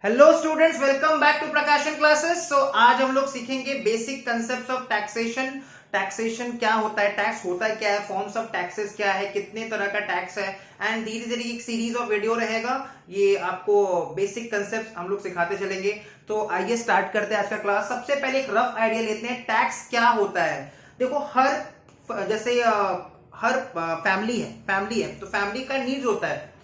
Hello students, welcome back to Prakashan classes. So आज हम लोग सीखेंगे basic concept of taxation. Taxation क्या होता है, टैक्स होता है क्या है, फॉर्म्स ऑफ टैक्सेस क्या है, कितने तरह का टैक्स है, एंड धीरे धीरे एक सीरीज ऑफ वीडियो रहेगा। ये आपको बेसिक कंसेप्ट हम लोग सिखाते चलेंगे। तो आइए स्टार्ट करते हैं आज का क्लास। सबसे पहले एक रफ आइडिया लेते हैं टैक्स क्या होता है। देखो, जैसे हर फैमिली है तो फैमिली का नीड्स होता है।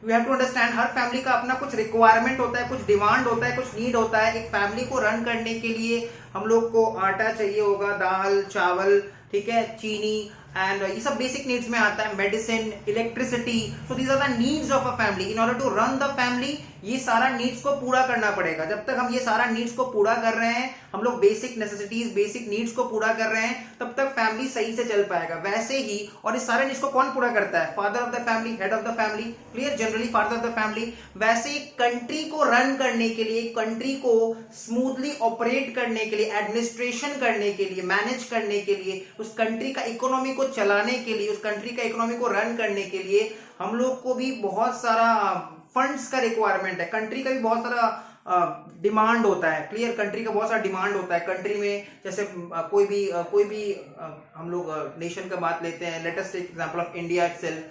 वी हैव टू अंडरस्टैंड, हर फैमिली का अपना कुछ रिक्वायरमेंट होता है, कुछ डिमांड होता है, कुछ नीड होता है। एक फैमिली को रन करने के लिए हम लोग को आटा चाहिए होगा, दाल चावल, ठीक है, चीनी, एंड ये सब बेसिक नीड्स में आता है। Medicine, electricity, so these are the needs of a family. In order to run the family ये सारा नीड्स को पूरा करना पड़ेगा। जब तक हम ये सारा नीड्स को पूरा कर रहे हैं, हम लोग बेसिक नेसेसिटीज, बेसिक नीड्स को पूरा कर रहे हैं, तब तक फैमिली सही से चल पाएगा। वैसे ही, और इस सारे नीड्स को कौन पूरा करता है? Father of the family, head of the family, clear, generally father of the family. वैसे कंट्री को रन करने के लिए, कंट्री को स्मूथली ऑपरेट करने के लिए, एडमिनिस्ट्रेशन करने के लिए, मैनेज करने के लिए, उस कंट्री का इकोनॉमी को चलाने के लिए, उस कंट्री का इकोनॉमी को रन करने के लिए हम लोग को भी बहुत सारा फंड्स का रिक्वायरमेंट है। कंट्री का भी बहुत सारा डिमांड होता है, क्लियर, कंट्री का बहुत सारा डिमांड होता है। कंट्री में जैसे कोई भी हम लोग नेशन का बात लेते हैं, let us take example of India itself.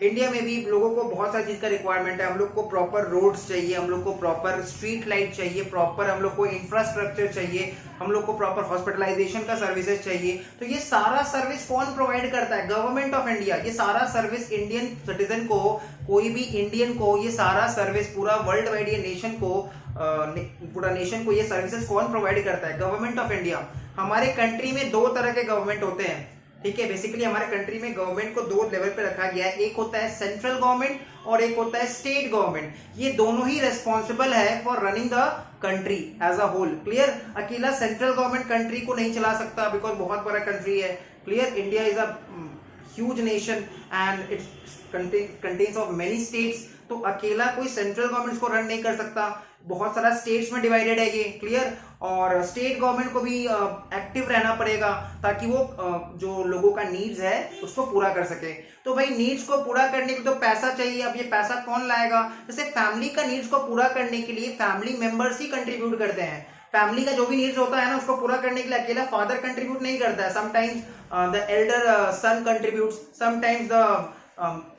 India में भी लोगों को बहुत सारी चीज का रिक्वायरमेंट है। हम लोग को प्रॉपर रोड्स चाहिए, हम लोग को प्रॉपर स्ट्रीट लाइट चाहिए, प्रॉपर हम लोग को इंफ्रास्ट्रक्चर चाहिए, हम लोग को प्रॉपर हॉस्पिटलाइजेशन का सर्विसेज चाहिए। तो ये सारा सर्विस कौन प्रोवाइड करता है? Government of India. ये सारा सर्विस इंडियन सिटीजन को, कोई भी इंडियन को ये सारा सर्विस, पूरा वर्ल्ड वाइड ये नेशन को, पूरा नेशन को ये सर्विसेज कौन प्रोवाइड करता है? Government of India. हमारे कंट्री में दो तरह के गवर्नमेंट होते हैं, ठीक है। बेसिकली हमारे कंट्री में गवर्नमेंट को दो लेवल पे रखा गया है। एक होता है सेंट्रल गवर्नमेंट और एक होता है स्टेट गवर्नमेंट। ये दोनों ही रेस्पॉन्सिबल है for running the country as a whole, clear. अकेला सेंट्रल गवर्नमेंट कंट्री को नहीं चला सकता, बिकॉज बहुत बड़ा कंट्री है, clear. India is a huge nation and it contains of many states. तो अकेला कोई सेंट्रल गवर्नमेंट को रन नहीं कर सकता, बहुत सारा स्टेट्स में डिवाइडेड है ये, क्लियर। और स्टेट गवर्नमेंट को भी एक्टिव रहना पड़ेगा ताकि वो जो लोगों का नीड्स है उसको पूरा कर सके। तो भाई नीड्स को पूरा करने के तो पैसा चाहिए। अब ये पैसा कौन लाएगा? जैसे फैमिली का नीड्स को पूरा करने के लिए फैमिली मेंबर्स ही कंट्रीब्यूट करते हैं। फैमिली का जो भी नीड्स होता है ना, उसको पूरा करने के लिए अकेला फादर कंट्रीब्यूट नहीं करता है। Sometimes the elder son contributes, sometimes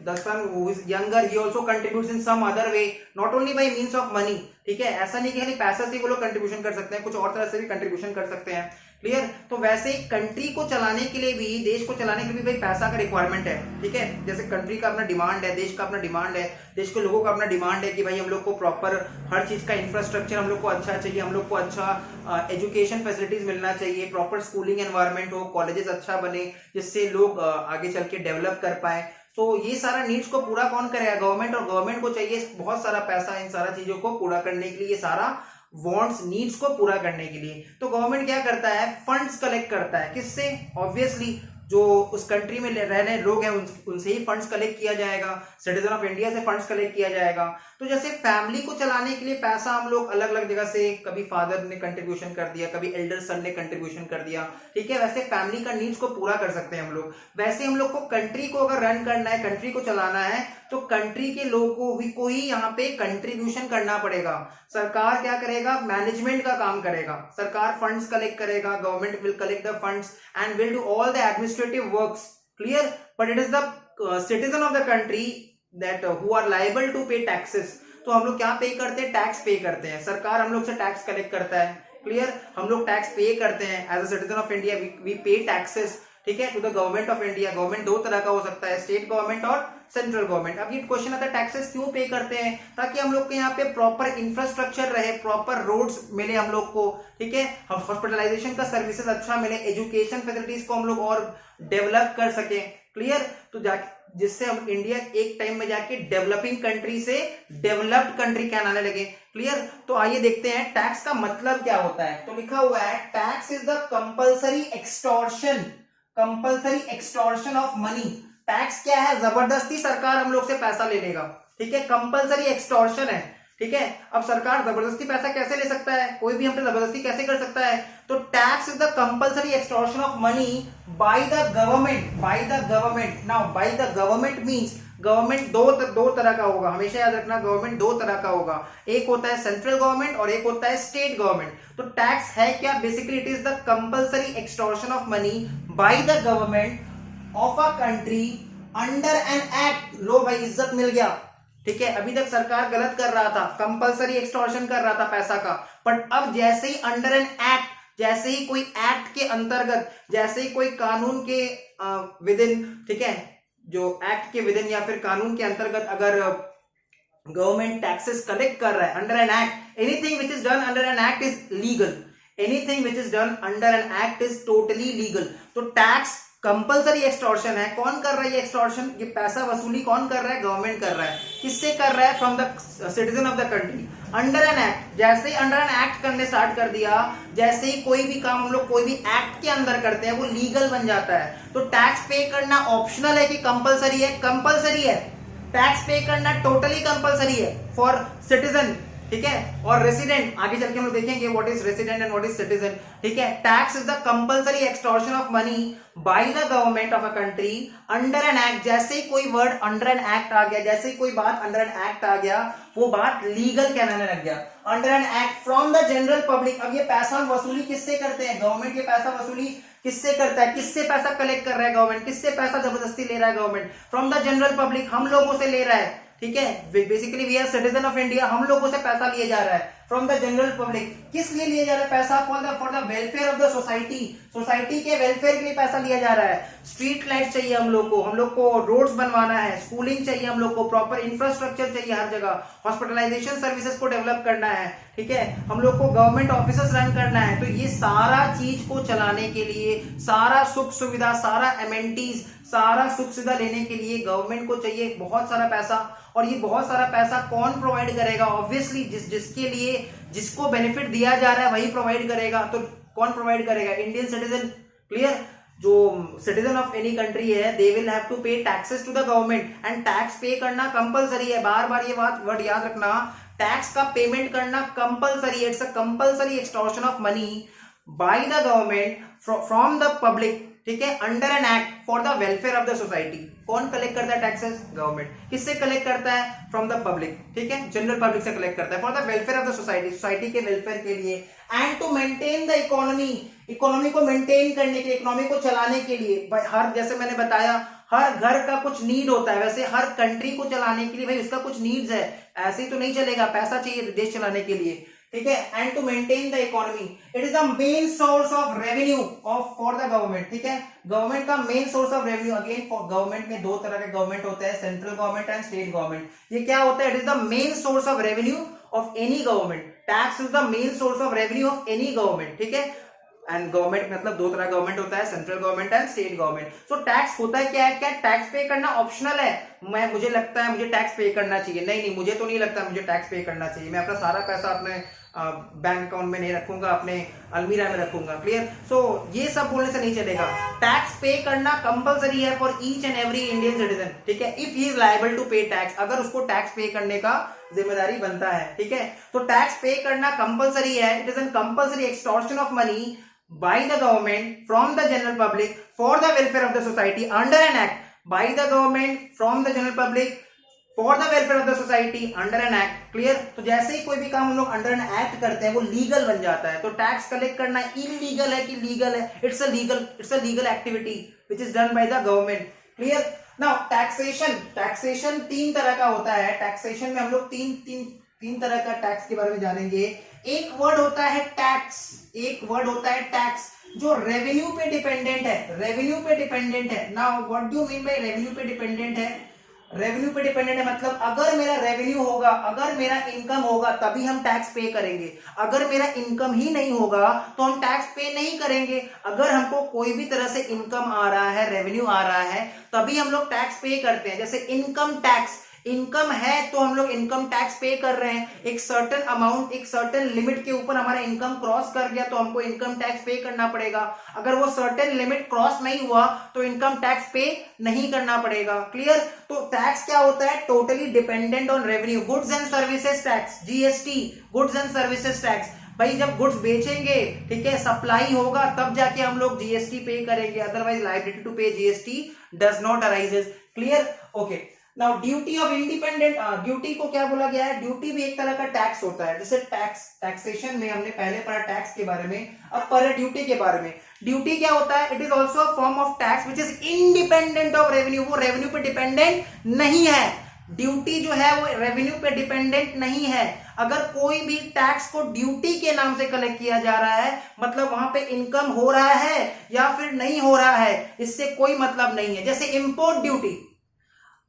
the son who is younger he also contributes in some other way, not only by means of money, ठीक है। ऐसा नहीं कि खाली पैसा से वो लोग कंट्रीब्यूशन कर सकते हैं, कुछ और तरह से भी कंट्रीब्यूशन कर सकते हैं, क्लियर। तो वैसे कंट्री को चलाने के लिए भी, देश को चलाने के लिए भी भाई पैसा का रिक्वायरमेंट है, ठीक है। जैसे कंट्री का अपना डिमांड है, देश का अपना डिमांड है, देश के लोगों का अपना डिमांड है कि भाई हम लोग को प्रॉपर हर चीज का इंफ्रास्ट्रक्चर हम लोग को अच्छा चाहिए, हम लोग को अच्छा एजुकेशन फैसिलिटीज मिलना चाहिए, प्रॉपर स्कूलिंग एनवायरमेंट हो, कॉलेजेस अच्छा बने जिससे लोग आगे चल के डेवलप कर पाए। तो ये सारा नीड्स को पूरा कौन करेगा? गवर्नमेंट। और गवर्नमेंट को चाहिए बहुत सारा पैसा इन सारा चीजों को पूरा करने के लिए, ये सारा वांट्स, नीड्स को पूरा करने के लिए। तो गवर्नमेंट क्या करता है? फंड्स कलेक्ट करता है। किससे? ऑब्वियसली जो उस कंट्री में रह रहे लोग हैं उनसे ही फंड्स कलेक्ट किया जाएगा, सिटीजन ऑफ इंडिया से फंड्स कलेक्ट किया जाएगा। तो जैसे फैमिली को चलाने के लिए पैसा हम लोग अलग अलग जगह से, कभी फादर ने कंट्रीब्यूशन कर दिया, कभी एल्डर सन ने कंट्रीब्यूशन कर दिया, ठीक है। वैसे फैमिली का नीड्स को पूरा कर सकते हैं हम लोग। वैसे हम लोग को कंट्री को अगर रन करना है, कंट्री को चलाना है, तो कंट्री के लोगों को ही यहाँ पे कंट्रीब्यूशन करना पड़ेगा। सरकार क्या करेगा? मैनेजमेंट का काम करेगा। सरकार फंड्स कलेक्ट करेगा, government will collect the funds and will do all the administrative works, clear. But it is the citizen of the country that who are liable to pay taxes. तो हम लोग क्या पे करते हैं? टैक्स पे करते हैं। सरकार हम लोग से टैक्स कलेक्ट करता है, क्लियर। हम लोग टैक्स पे करते हैं as a citizen of India, we pay taxes, ठीक है, to the government of India. Government दो तरह का हो सकता है, स्टेट गवर्नमेंट और सेंट्रल गवर्नमेंट। अब ये क्वेश्चन आता है टैक्सेस क्यों पे करते हैं? ताकि हम लोग के यहाँ पे प्रॉपर इंफ्रास्ट्रक्चर रहे, प्रॉपर रोड्स मिले हम लोग को, ठीक है, हॉस्पिटलाइजेशन का सर्विसेज अच्छा मिले, एजुकेशन फैसिलिटीज को हम लोग और डेवलप कर सके, क्लियर। तो जिससे हम इंडिया एक टाइम में जाके डेवलपिंग कंट्री से डेवलप्ड कंट्री कहलाने लगे, क्लियर। तो आइए देखते हैं टैक्स का मतलब क्या होता है। तो लिखा हुआ है tax is the compulsory extortion of money. Tax क्या है? जबरदस्ती सरकार हम लोग से पैसा ले लेगा, ठीक है, कंपल्सरी एक्सटॉर्शन है, ठीक है। अब सरकार जबरदस्ती पैसा कैसे ले सकता है, कोई भी हम पे जबरदस्ती कैसे कर सकता है, तो tax is the compulsory extortion of money by the government. Now bye the government means government दो तरह का होगा, हमेशा याद रखना गवर्नमेंट दो तरह का होगा, एक होता है सेंट्रल गवर्नमेंट और एक होता है स्टेट गवर्नमेंट। तो टैक्स है क्या, basically it is the compulsory extortion of money by the government of a country under an act. लो भाई इज्जत मिल गया, ठीक है। अभी तक सरकार गलत कर रहा था, कंपल्सरी एक्सटॉर्शन कर रहा था पैसा का, बट अब जैसे ही अंडर एन एक्ट, जैसे ही कोई एक्ट के अंतर्गत, जैसे ही कोई कानून के विद इन, ठीक है, जो एक्ट के विद इन या फिर कानून के अंतर्गत अगर गवर्नमेंट टैक्सेस कलेक्ट कर रहा है under an act, anything which is done under an act is legal, anything which is done under an act is totally legal. तो टैक्स कंपल्सरी एक्सटॉर्शन है, कौन कर रहा है ये एक्सटॉर्शन, ये पैसा वसूली कौन कर रहा है, गवर्नमेंट कर रहा है। किससे कर रहा है, from the citizen of the country under an act. जैसे ही अंडर एन एक्ट करने स्टार्ट कर दिया, जैसे ही कोई भी काम हम लोग कोई भी एक्ट के अंदर करते हैं वो लीगल बन जाता है। तो टैक्स पे करना ऑप्शनल है कि कंपल्सरी है, कंपल्सरी है। टैक्स पे करना टोटली कंपल्सरी है फॉर सिटीजन, ठीक है। और रेसिडेंट, आगे चल के हम लोग देखेंगे what is resident and what is citizen, ठीक है। Tax is the compulsory extortion of money by the government of a country under an act. जैसे ही कोई वर्ड अंडर एन एक्ट आ गया, जैसे ही कोई बात अंडर एन एक्ट आ गया, वो बात लीगल कहलाने लग गया। Under an act from the general public. अब ये पैसा वसूली किससे करते हैं, गवर्नमेंट ये पैसा वसूली किससे करता है, किससे पैसा कलेक्ट कर रहा है गवर्नमेंट, किससे पैसा जबरदस्ती ले रहा है government, from the general public, हम लोगों से ले रहा है, ठीक है। Basically we are citizen of India, हम लोगों से पैसा लिया जा रहा है फ्रॉम द जनरल पब्लिक। किस लिए लिया जा रहा है पैसा, for the welfare of the society, society के वेलफेयर के लिए पैसा लिया जा रहा है। स्ट्रीट लाइट चाहिए हम लोग को रोड्स बनवाना है, स्कूलिंग चाहिए हम लोग को, प्रॉपर इंफ्रास्ट्रक्चर चाहिए हर जगह, हॉस्पिटलाइजेशन सर्विसेज को डेवलप करना है, ठीक है। हम लोग को गवर्नमेंट ऑफिसेस रन करना है। तो ये सारा चीज को चलाने के लिए, सारा सुख सुविधा, सारा एमेनिटीज, सारा सुख सुविधा लेने के लिए गवर्नमेंट को चाहिए बहुत सारा पैसा। और ये बहुत सारा पैसा कौन प्रोवाइड करेगा, ऑब्वियसली जिसके लिए जिसको बेनिफिट दिया जा रहा है वही प्रोवाइड करेगा। तो कौन प्रोवाइड करेगा, इंडियन सिटीजन, क्लियर। जो सिटीजन ऑफ एनी कंट्री है they will have to pay taxes to the government and tax pay करना कंपलसरी है। बार बार ये बात वर्ड याद रखना, टैक्स का पेमेंट करना कंपलसरी है। It's a compulsory extortion of money by the government from the public, ठीक है, under an act for the welfare of the society. कौन कलेक्ट करता है टैक्सेस, गवर्नमेंट। किससे कलेक्ट करता है, फ्रॉम द पब्लिक, ठीक है, जनरल पब्लिक से कलेक्ट करता है for the welfare of the society, society के वेलफेयर के लिए। And to maintain the economy, economy को मेंटेन करने के लिए, इकोनॉमी को चलाने के लिए। हर, जैसे मैंने बताया, हर घर का कुछ नीड होता है, वैसे हर कंट्री को चलाने के लिए भाई उसका कुछ नीड्स है, ऐसे ही तो नहीं चलेगा, पैसा चाहिए देश चलाने के लिए, ठीक है। And to maintain the economy, it is the main source of revenue of for the government, ठीक है। गवर्नमेंट का main source of revenue, again for government में दो तरह के गवर्नमेंट होते हैं, central government and state government. ये क्या होता है, it is the main source of revenue of any government. Tax is the main source of revenue of any government, ठीक है। एंड गवर्नमेंट मतलब दो तरह गवर्नमेंट होता है, central government and state government. So tax होता है क्या है, क्या टैक्स पे करना ऑप्शनल है। मुझे लगता है मुझे टैक्स पे करना चाहिए, नहीं, मुझे तो नहीं लगता मुझे टैक्स पे करना चाहिए, मैं अपना सारा पैसा अपने बैंक अकाउंट में नहीं रखूंगा, अपने अलमीरा में रखूंगा, क्लियर। सो ये सब बोलने से नहीं चलेगा, टैक्स पे करना कंपलसरी है for each and every Indian citizen, ठीक है। If he is liable to pay tax, अगर उसको टैक्स पे करने का जिम्मेदारी बनता है, ठीक है। तो टैक्स पे करना कंपलसरी है, it is an compulsory extortion of money by the government from the general public for the welfare of the society under an act, by the government from the general public for the welfare of the society under an act, clear। तो जैसे ही कोई भी काम हम लोग under an act करते हैं वो लीगल बन जाता है। तो टैक्स कलेक्ट करना इलीगल है कि लीगल है, it's a legal activity which is done by the government, clear. Now taxation तीन तरह का होता है। टैक्सेशन में हम लोग तीन तरह का टैक्स के बारे में जानेंगे। एक वर्ड होता है टैक्स, एक वर्ड होता है टैक्स जो रेवेन्यू पे डिपेंडेंट है, रेवेन्यू पे डिपेंडेंट है। Now what do you mean by revenue पे डिपेंडेंट है, रेवेन्यू पे डिपेंडेंट है मतलब अगर मेरा रेवेन्यू होगा, अगर मेरा इनकम होगा तभी हम टैक्स पे करेंगे, अगर मेरा इनकम ही नहीं होगा तो हम टैक्स पे नहीं करेंगे। अगर हमको कोई भी तरह से इनकम आ रहा है, रेवेन्यू आ रहा है, तभी हम लोग टैक्स पे करते हैं। जैसे इनकम टैक्स, इनकम है तो हम लोग इनकम टैक्स पे कर रहे हैं, एक सर्टेन अमाउंट, एक सर्टेन लिमिट के ऊपर हमारा इनकम क्रॉस कर गया तो हमको इनकम टैक्स पे करना पड़ेगा। अगर वो सर्टेन लिमिट क्रॉस नहीं हुआ तो इनकम टैक्स पे नहीं करना पड़ेगा। क्लियर? तो टैक्स क्या होता है? Totally dependent on revenue. Goods and services tax, GST, goods and services tax. भाई जब गुड्स बेचेंगे, ठीक है, सप्लाई होगा, तब जाके हम लोग जीएसटी पे करेंगे, अदरवाइज लायबिलिटी टू पे GST does not arises. Clear? Okay. Now duty of independent, duty को क्या बोला गया है? ड्यूटी भी एक तरह का टैक्स होता है। जैसे टैक्सेशन में हमने पहले पढ़ा टैक्स के बारे में, अब पढ़ रहे ड्यूटी के बारे में। ड्यूटी क्या होता है? It is also a form of tax which is independent of revenue. वो रेवेन्यू पे डिपेंडेंट नहीं है। ड्यूटी जो है वो रेवेन्यू पे डिपेंडेंट नहीं है। अगर कोई भी टैक्स को ड्यूटी के नाम से कलेक्ट किया जा रहा है, मतलब वहां पे इनकम हो रहा है या फिर नहीं हो रहा है, इससे कोई मतलब नहीं है। जैसे इंपोर्ट ड्यूटी,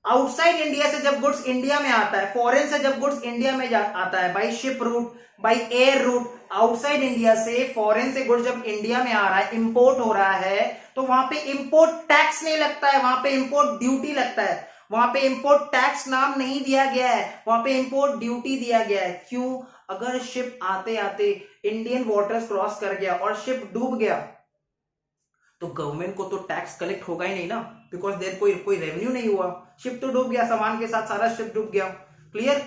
आउटसाइड इंडिया से जब गुड्स इंडिया में आता है, फॉरेन से जब गुड्स इंडिया में आता है, by ship route, by air route, outside India से, फॉरेन से गुड्स जब इंडिया में आ रहा है, इंपोर्ट हो रहा है, तो वहां पे इंपोर्ट टैक्स नहीं लगता है, वहां पे इंपोर्ट ड्यूटी लगता है। वहां पे इंपोर्ट टैक्स नाम नहीं दिया गया है, वहां पे इंपोर्ट ड्यूटी दिया गया है। क्यों? अगर शिप आते आते इंडियन वाटर्स क्रॉस कर गया और शिप डूब गया तो गवर्नमेंट को तो टैक्स कलेक्ट होगा ही नहीं ना, बिकॉज देयर कोई रेवेन्यू नहीं हुआ। शिप तो डूब गया, सामान के साथ सारा शिप डूब गया। क्लियर?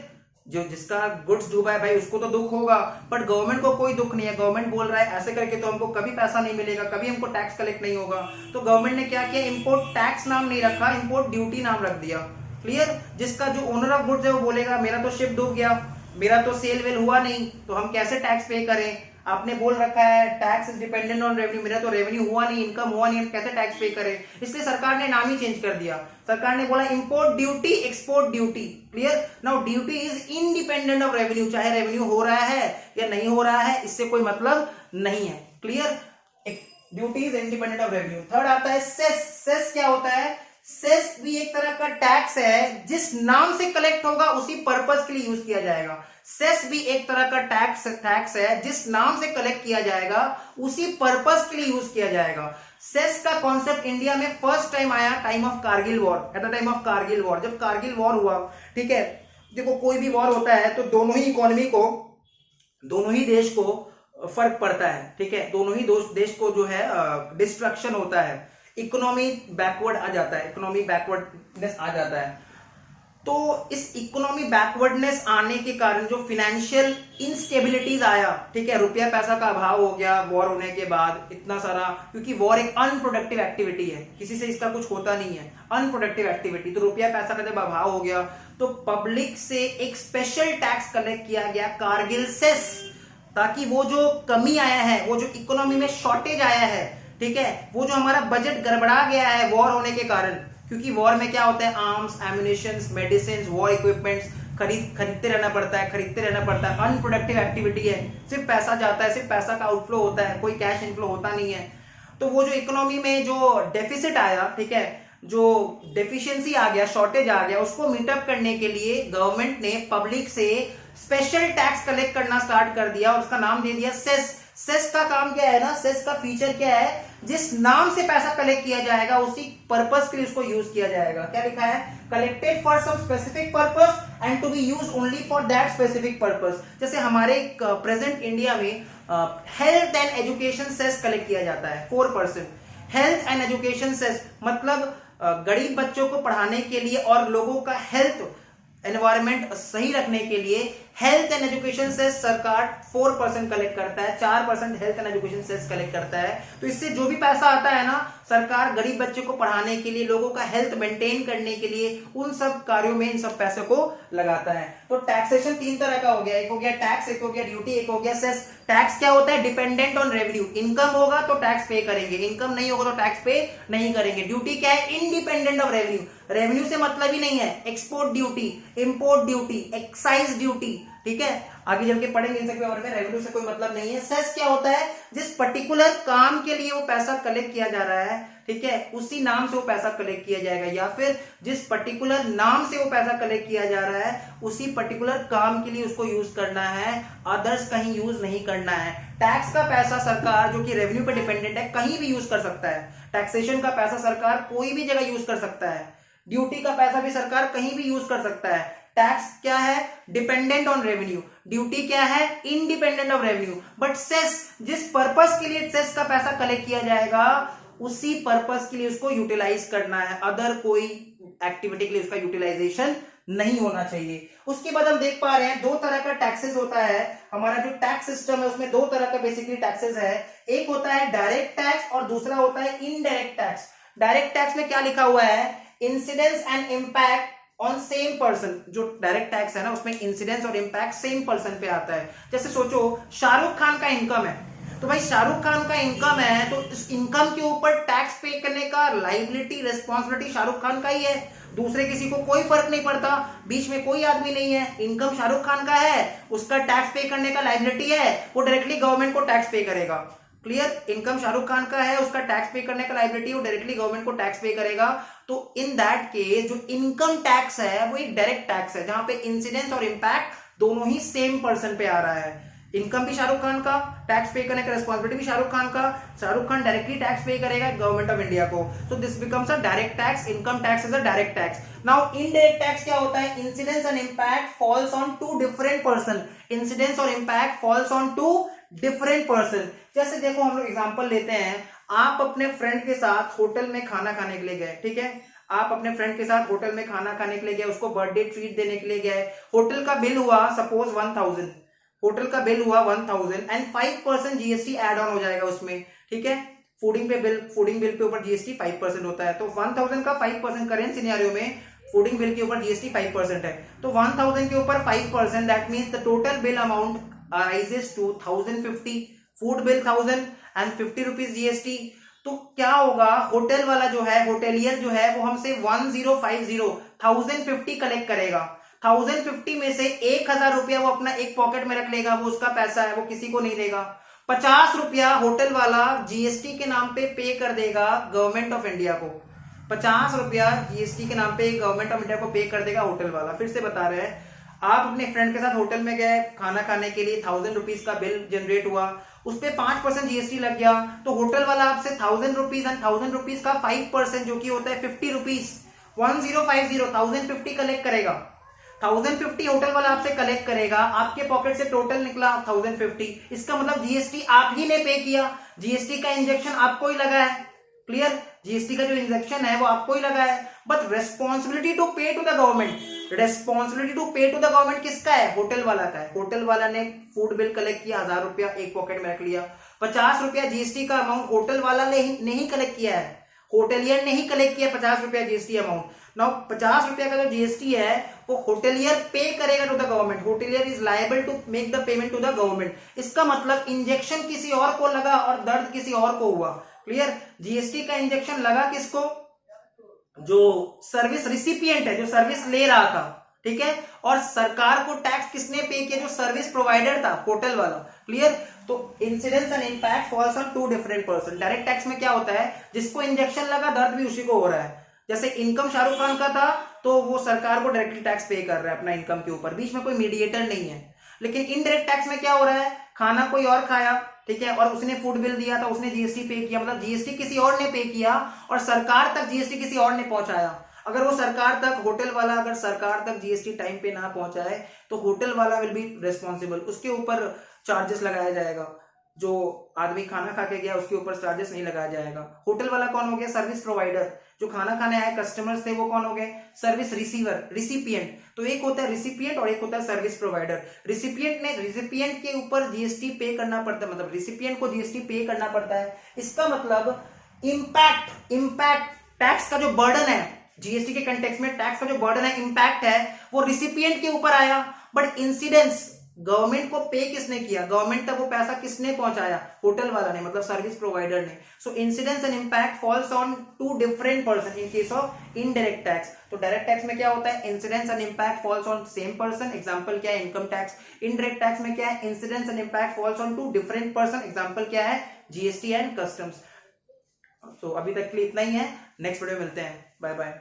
जो जिसका गुड्स डूबा है भाई उसको तो दुख होगा, बट गवर्नमेंट को कोई दुख नहीं है। गवर्नमेंट बोल रहा है ऐसे करके तो हमको कभी पैसा नहीं मिलेगा, कभी हमको टैक्स कलेक्ट नहीं होगा। तो गवर्नमेंट ने क्या किया? इंपोर्ट टैक्स नाम नहीं रखा, इंपोर्ट ड्यूटी नाम रख दिया। क्लियर? जिसका जो ओनर ऑफ गुड्स है वो बोलेगा मेरा तो शिप डूब गया, मेरा तो सेल वेल हुआ नहीं, तो हम कैसे टैक्स पे करें? आपने बोल रखा है tax is dependent on revenue, मेरा तो रेवेन्यू हुआ नहीं, इनकम हुआ नहीं, हम कैसे टैक्स पे करें? इसलिए सरकार ने नाम ही चेंज कर दिया। सरकार ने बोला import duty, export duty. Clear? Now duty is independent of revenue, चाहे रेवेन्यू हो रहा है या नहीं हो रहा है, इससे कोई मतलब नहीं है। Clear? Duty is independent of revenue. Third आता है सेस। सेस क्या होता है? सेस भी एक तरह का टैक्स है, जिस नाम से कलेक्ट होगा उसी पर्पस के लिए यूज किया जाएगा। सेस भी एक तरह का टैक्स है, जिस नाम से कलेक्ट किया जाएगा उसी पर्पस के लिए यूज किया जाएगा। सेस का कॉन्सेप्ट इंडिया में फर्स्ट टाइम आया time of Kargil war, at the time of Kargil war. जब कारगिल वॉर हुआ, ठीक है, देखो कोई भी वॉर होता है तो दोनों ही इकोनॉमी को, दोनों ही देश को फर्क पड़ता है, ठीक है, दोनों ही देश को जो है डिस्ट्रक्शन होता है, इकोनॉमी बैकवर्ड आ जाता है, इकोनॉमी बैकवर्डनेस आ जाता है। तो इस इकोनॉमी बैकवर्डनेस आने के कारण जो फाइनेंशियल इंस्टेबिलिटीज आया, ठीक है, रुपया पैसा का अभाव हो गया वॉर होने के बाद इतना सारा, क्योंकि वॉर एक अनप्रोडक्टिव एक्टिविटी है, किसी से इसका कुछ होता नहीं है, अनप्रोडक्टिव एक्टिविटी। तो रुपया पैसा का जब अभाव हो गया तो पब्लिक से एक स्पेशल टैक्स कलेक्ट किया गया, कारगिल सेस, ताकि वो जो कमी आया है, वो जो इकोनॉमी में शॉर्टेज आया है, ठीक है, वो जो हमारा बजट गड़बड़ा गया है वॉर होने के कारण, क्योंकि वॉर में क्या होता है, arms, ammunition, medicine, war equipments खरीदते रहना पड़ता है, अनप्रोडक्टिव एक्टिविटी है, सिर्फ पैसा जाता है, सिर्फ पैसा का आउटफ्लो होता है, कोई कैश इनफ्लो होता नहीं है। तो वो जो इकोनॉमी में जो डेफिसिट आया, ठीक है, जो डेफिशिएंसी आ गया, शॉर्टेज आ गया, उसको मीटअप करने के लिए गवर्नमेंट ने पब्लिक से स्पेशल टैक्स कलेक्ट करना स्टार्ट कर दिया और उसका नाम दे दिया सेस। सेस का काम क्या है ना, सेस का फीचर क्या है, जिस नाम से पैसा कलेक्ट किया जाएगा उसी पर्पस के लिए उसको यूज किया जाएगा। क्या लिखा है? Collected for some specific purpose and to be used only for that specific purpose. जैसे हमारे प्रेजेंट इंडिया में health and education cess collect किया जाता है 4%। हेल्थ एंड एजुकेशन सेस मतलब गरीब बच्चों को पढ़ाने के लिए और लोगों का हेल्थ एनवायरमेंट सही रखने के लिए हेल्थ एंड एजुकेशन सेस सरकार 4% कलेक्ट करता है, 4% health and education cess collect करता है। तो इससे जो भी पैसा आता है ना, सरकार गरीब बच्चे को पढ़ाने के लिए, लोगों का हेल्थ मेंटेन करने के लिए, उन सब कार्यों में इन सब पैसे को लगाता है। तो टैक्सेशन 3 तरह का हो गया, एक हो गया टैक्स, एक हो गया ड्यूटी, एक हो गया सेस। टैक्स क्या होता है? डिपेंडेंट ऑन रेवेन्यू, इनकम होगा तो टैक्स पे करेंगे, इनकम नहीं होगा तो टैक्स पे नहीं करेंगे। ड्यूटी क्या है? इंडिपेंडेंट ऑफ रेवेन्यू, रेवेन्यू से मतलब ही नहीं है। Export duty, import duty, excise duty, ठीक है, आगे चल के पढ़ेंगे इन सब के बारे में। रेवेन्यू से कोई मतलब नहीं है। सेस क्या होता है? जिस पर्टिकुलर काम के लिए वो पैसा कलेक्ट किया जा रहा है, ठीक है, उसी नाम से वो पैसा कलेक्ट किया जाएगा, या फिर जिस पर्टिकुलर नाम से वो पैसा कलेक्ट किया जा रहा है उसी पर्टिकुलर काम के लिए उसको यूज करना है, अदर्स कहीं यूज नहीं करना है। टैक्स का पैसा सरकार, जो कि रेवेन्यू पे डिपेंडेंट है, कहीं भी यूज कर सकता है। टैक्सेशन का पैसा सरकार कोई भी जगह यूज कर सकता है, ड्यूटी का पैसा भी सरकार कहीं भी यूज कर सकता है। टैक्स क्या है? Dependent on revenue. ड्यूटी क्या है? Independent of revenue. But cess, जिस पर्पस के लिए सेस का पैसा कलेक्ट किया जाएगा उसी पर्पस के लिए उसको यूटिलाइज करना है, अदर कोई एक्टिविटी के लिए उसका यूटिलाइजेशन नहीं होना चाहिए। उसके बाद हम देख पा रहे हैं दो तरह का टैक्सेस होता है। हमारा जो टैक्स सिस्टम है उसमें दो तरह का बेसिकली टैक्सेस है। एक होता है डायरेक्ट टैक्स और दूसरा होता है इनडायरेक्ट टैक्स। डायरेक्ट टैक्स में क्या लिखा हुआ है? Incidence and impact on same person. जो डायरेक्ट टैक्स है ना उसमें इंसिडेंस और इंपैक्ट सेम पर्सन पे आता है। जैसे सोचो शाहरुख खान का इनकम है, तो भाई शाहरुख खान का इनकम है तो इस इनकम के ऊपर टैक्स पे करने का लाइबिलिटी रिस्पॉन्सिबिलिटी शाहरुख खान का ही है, दूसरे किसी को कोई फर्क नहीं पड़ता, बीच में कोई आदमी नहीं है। इनकम शाहरुख खान का है, उसका टैक्स पे करने का लाइबिलिटी है, वो डायरेक्टली गवर्नमेंट को टैक्स पे करेगा। क्लियर? इनकम शाहरुख खान का है, उसका टैक्स पे करने का लाइबिलिटी, वो डायरेक्टली गवर्नमेंट को टैक्स पे करेगा। तो इन दैट केस जो इनकम टैक्स है वो एक डायरेक्ट टैक्स है, जहां पे इंसिडेंस और इंपैक्ट दोनों ही सेम पर्सन पे आ रहा है। इनकम भी शाहरुख खान का, टैक्स पे करने का रिस्पॉन्सिबिलिटी भी शाहरुख खान का, शाहरुख खान डायरेक्टली टैक्स पे करेगा गवर्नमेंट ऑफ इंडिया को। So this becomes a direct tax. Income tax is a direct tax. Now indirect tax क्या होता है? Incidence and impact falls on two different person. Incidence और impact falls on two different person. जैसे देखो हम लोग example लेते हैं, आप अपने फ्रेंड के साथ होटल में खाना खाने के लिए गए, ठीक है? आप अपने फ्रेंड के साथ होटल में खाना खाने के लिए गए, उसको बर्थडे ट्रीट देने के लिए गए। होटल का बिल हुआ सपोज 1000, होटल का बिल हुआ 1000 एंड 5% जीएसटी एड ऑन हो जाएगा उसमें, ठीक है? फूडिंग बिल पे ऊपर जीएसटी 5% होता है, तो 1000 का 5% करेंट सिनेरियो में फूडिंग बिल के ऊपर जीएसटी 5% है, तो 1000 के ऊपर 5%, that means the total bill amount rises to 1050, food bill 1000 and 50 rupees GST. तो क्या होगा? होटल वाला जो है, होटेलियर जो है, वो हमसे 1050 कलेक्ट करेगा। 1050 में से 1000 रुपया वो अपना एक पॉकेट में रख लेगा, वो उसका पैसा है, वो किसी को नहीं देगा। 50 रुपया होटल वाला जीएसटी के नाम पे पे कर देगा गवर्नमेंट ऑफ इंडिया को। 50 रुपया जीएसटी के नाम पे गवर्नमेंट ऑफ इंडिया को पे कर देगा होटल वाला। फिर से बता रहे हैं, आप अपने फ्रेंड के साथ होटल में गए खाना खाने के लिए, 1000 रुपीज का बिल जनरेट हुआ, उस पे 5% जीएसटी लग गया, तो होटल वाला आपसे 1000 रुपीज एंड 1000 रुपीज का 5% जो कि होता है 50 रुपीज, 1050 कलेक्ट करेगा। 1050 होटल वाला आपसे कलेक्ट करेगा, आपके पॉकेट से टोटल निकला 1050। इसका मतलब जीएसटी आप ही ने पे किया, जीएसटी का इंजेक्शन आपको ही लगा है। क्लियर? जीएसटी का जो इंजेक्शन है वो आपको ही लगा है, but responsibility to pay to the government, responsibility to pay to the government किसका है? होटल वाला का है। होटल वाला ने फूड बिल कलेक्ट किया, 1000 रुपया एक पॉकेट में रख लिया। 50 रुपया जीएसटी का अमाउंट होटल वाला ने नहीं कलेक्ट किया है, होटेलियर ने ही कलेक्ट किया 50 रुपया जीएसटी अमाउंट। नाउ 50 रुपया का जो जीएसटी है वो होटेलियर पे करेगा to the government, hotelier is liable to make the payment to the government. इसका मतलब इंजेक्शन किसी और को लगा और दर्द किसी और को हुआ। क्लियर? जीएसटी का इंजेक्शन लगा किसको? जो सर्विस रिसिपिएंट है, जो सर्विस ले रहा था, ठीक है? और सरकार को टैक्स किसने पे किया? जो सर्विस प्रोवाइडर था, होटल वाला। क्लियर? तो incidence and impact falls on two different person. Direct tax में क्या होता है? जिसको इंजेक्शन लगा दर्द भी उसी को हो रहा है। जैसे इनकम शाहरुख खान का था तो वो सरकार को डायरेक्टली टैक्स पे कर रहा है अपना इनकम के ऊपर, बीच में कोई मीडिएटर नहीं है। लेकिन इनडायरेक्ट टैक्स में क्या हो रहा है? खाना कोई और खाया, ठीक है, और उसने फूड बिल दिया था, उसने जीएसटी पे किया, मतलब जीएसटी किसी और ने पे किया और सरकार तक जीएसटी किसी और ने पहुंचाया। अगर वो सरकार तक, होटल वाला अगर सरकार तक जीएसटी टाइम पे ना पहुंचाए तो होटल वाला विल बी रिस्पॉन्सिबल, उसके ऊपर चार्जेस लगाया जाएगा। जो आदमी खाना खा के गया उसके ऊपर चार्जेस नहीं लगाया जाएगा। होटल वाला कौन हो गया? Service provider. जो खाना खाने आए कस्टमर्स थे वो कौन हो गए? Service receiver, recipient. तो एक होता है रिसिपिएंट और एक होता है सर्विस प्रोवाइडर। रिसिपिएंट के ऊपर जीएसटी पे करना पड़ता है, मतलब रिसिपिएंट को जीएसटी पे करना पड़ता है। इसका मतलब इंपैक्ट टैक्स का जो बर्डन है, जीएसटी के कंटेक्स्ट में टैक्स का जो बर्डन है, इंपैक्ट है, वो रिसिपिएंट के ऊपर आया। बट इंसिडेंस गवर्नमेंट को पे किसने किया? गवर्नमेंट तक वो पैसा किसने पहुंचाया? होटल वाला ने, मतलब सर्विस प्रोवाइडर ने। So incidence and impact falls on two different person in case of indirect tax. तो डायरेक्ट टैक्स में क्या होता है? Incidence and impact falls on same person, example क्या है? Income tax. इनडायरेक्ट टैक्स में क्या है? Incidence and impact falls on two different person, example क्या है? GST and customs. सो अभी तक के लिए इतना ही है, नेक्स्ट वीडियो मिलते हैं, बाय बाय।